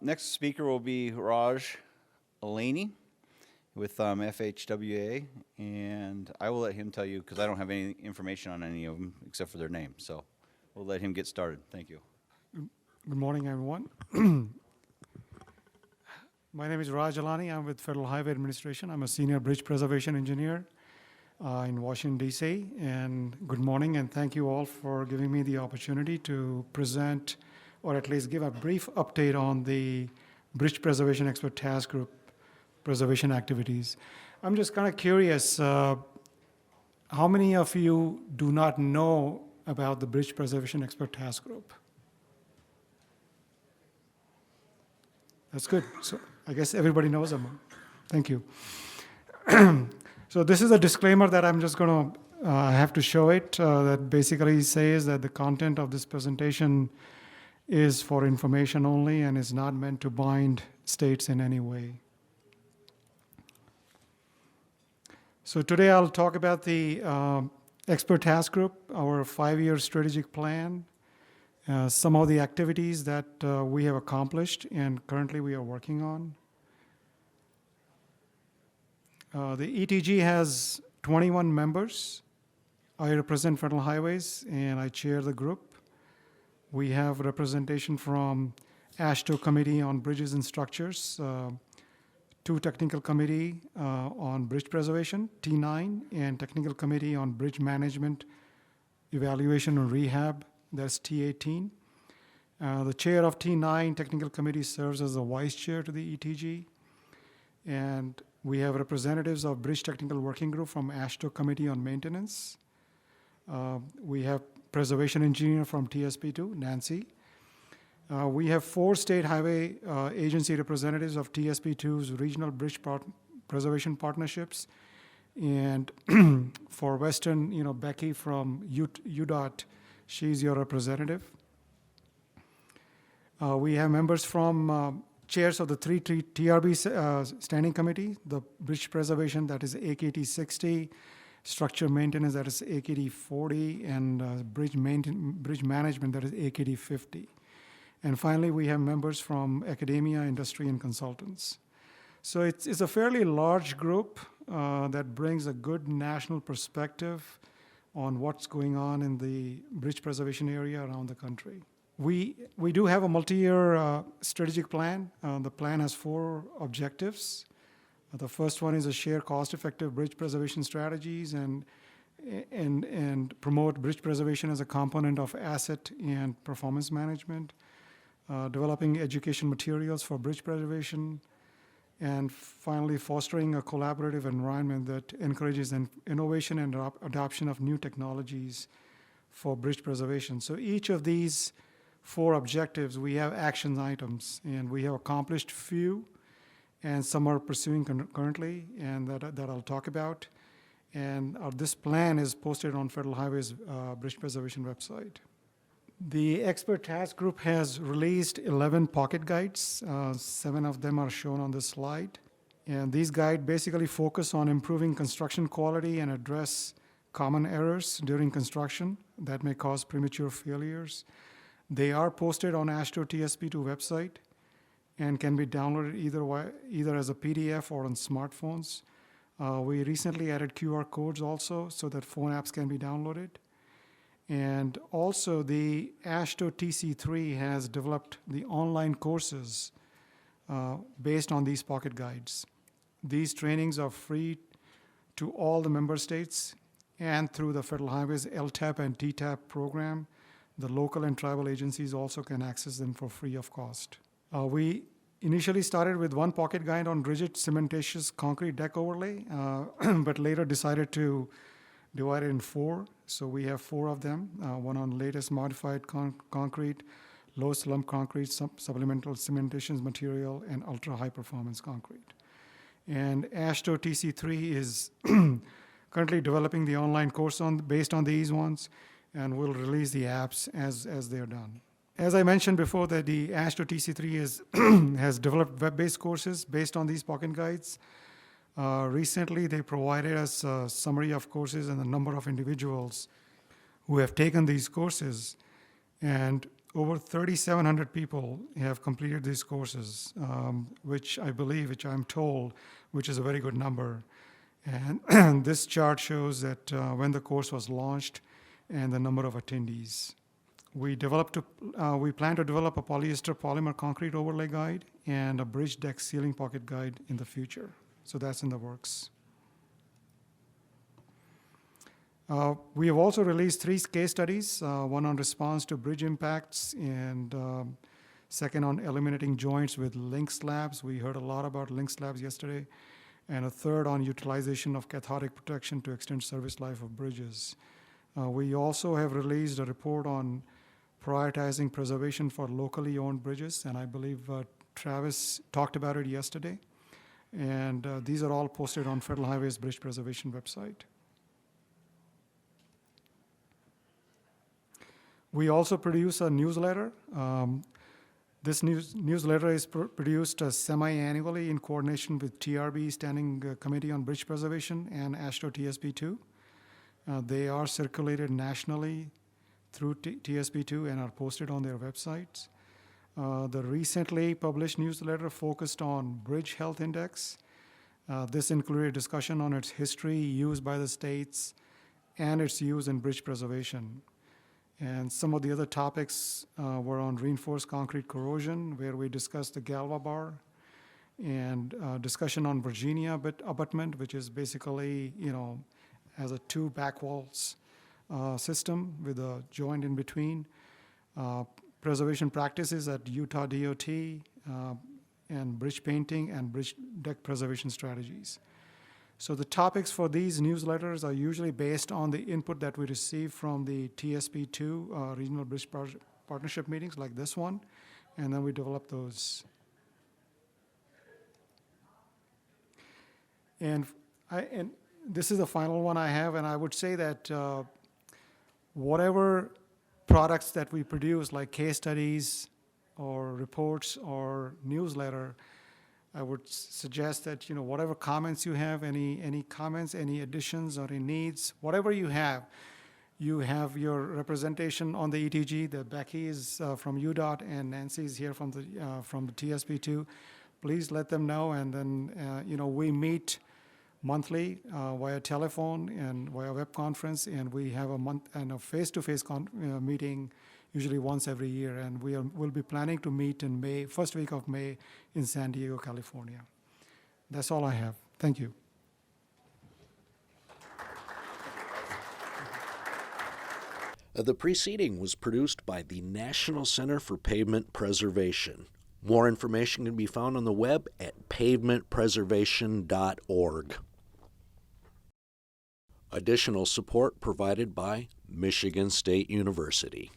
Next speaker will be Raj Ailaney with FHWA, and I will let him tell you because I don't have any information on any of them except for their name. So we'll let him get started. Thank you. Good morning, everyone. My name is Raj Ailaney. I'm with Federal Highway Administration. I'm a senior bridge preservation engineer in Washington, D.C. And good morning, and thank you all for giving me the opportunity to present, or at least give a brief update on the Bridge Preservation Expert Task Group preservation activities. I'm just kind of curious, how many of you do not know about the Bridge Preservation Expert Task Group? That's good. So I guess everybody knows them. Thank you. So this is a disclaimer that I'm just going to have to show it, that basically says that the content of this presentation is for information only and is not meant to bind states in any way. So today I'll talk about the Expert Task Group, our 5-year strategic plan, some of the activities that we have accomplished and currently we are working on. The ETG has 21 members. I represent Federal Highways and I chair the group. We have representation from AASHTO Committee on Bridges and Structures, 2 Technical Committee on Bridge Preservation, T9, and Technical Committee on Bridge Management, Evaluation and Rehab, that's T18. The chair of T9 Technical Committee serves as the vice chair to the ETG. And we have representatives of Bridge Technical Working Group from AASHTO Committee on Maintenance. We have preservation engineer from TSP2, Nancy. We have 4 state highway agency representatives of TSP2's regional bridge preservation partnerships. And for Western, Becky from UDOT, she's your representative. We have members from chairs of the 3 TRB standing committee, the bridge preservation, that is AKT 60, structure maintenance, that is AKT 40, and bridge management, that is AKT 50. And finally, we have members from academia, industry, and consultants. So it's a fairly large group that brings a good national perspective on what's going on in the bridge preservation area around the country. We do have a multi-year strategic plan. The plan has 4 objectives. The first one is to share cost-effective bridge preservation strategies and promote bridge preservation as a component of asset and performance management, developing education materials for bridge preservation, and finally fostering a collaborative environment that encourages innovation and adoption of new technologies for bridge preservation. So each of these 4 objectives, we have action items, and we have accomplished few, and some are pursuing currently, and that I'll talk about. And this plan is posted on Federal Highways Bridge Preservation website. The Expert Task Group has released 11 pocket guides. 7 of them are shown on this slide. And these guides basically focus on improving construction quality and address common errors during construction that may cause premature failures. They are posted on AASHTO TSP2 website and can be downloaded either as a PDF or on smartphones. We recently added QR codes also so that phone apps can be downloaded. And also the AASHTO TC3 has developed the online courses based on these pocket guides. These trainings are free to all the member states and through the Federal Highways LTAP and TTAP program. The local and tribal agencies also can access them for free of cost. We initially started with 1 pocket guide on rigid cementitious concrete deck overlay, but later decided to divide it in 4. So we have 4 of them, one on latest modified concrete, low slump concrete, supplemental cementitious material, and ultra high performance concrete. And AASHTO TC3 is currently developing the online course based on these ones, and we'll release the apps as they're done. As I mentioned before, that the AASHTO TC3 has developed web-based courses based on these pocket guides. Recently, they provided us a summary of courses and the number of individuals who have taken these courses. And over 3,700 people have completed these courses, which I'm told, which is a very good number. And this chart shows that when the course was launched and the number of attendees. We plan to develop a polyester polymer concrete overlay guide and a bridge deck ceiling pocket guide in the future. So that's in the works. We have also released 3 case studies, one on response to bridge impacts and second on eliminating joints with link slabs. We heard a lot about link slabs yesterday. And a third on utilization of cathodic protection to extend service life of bridges. We also have released a report on prioritizing preservation for locally owned bridges, and I believe Travis talked about it yesterday. And these are all posted on Federal Highway's Bridge Preservation website. We also produce a newsletter. This newsletter is produced semi-annually in coordination with TRB, Standing Committee on Bridge Preservation, and AASHTO TSP2. They are circulated nationally through TSP2 and are posted on their websites. The recently published newsletter focused on Bridge Health Index. This included a discussion on its history, use by the states, and its use in bridge preservation. And some of the other topics were on reinforced concrete corrosion, where we discussed the Galva bar, and discussion on Virginia abutment, which is basically, has a 2 back walls system with a joint in between. Preservation practices at Utah DOT, and bridge painting and bridge deck preservation strategies. So the topics for these newsletters are usually based on the input that we receive from the TSP2 regional bridge partnership meetings like this one, and then we develop those. And this is the final one I have, and I would say that whatever products that we produce, like case studies or reports or newsletter, I would suggest that, whatever comments you have, any comments, any additions or any needs, whatever you have your representation on the ETG. The Becky is from UDOT and Nancy is here from the TSP2. Please let them know, and then, we meet monthly via telephone and via web conference, and we have a month and a face-to-face meeting usually once every year, and we'll be planning to meet in May, first week of May in San Diego, California. That's all I have. Thank you. The preceding was produced by the National Center for Pavement Preservation. More information can be found on the web at pavementpreservation.org. Additional support provided by Michigan State University.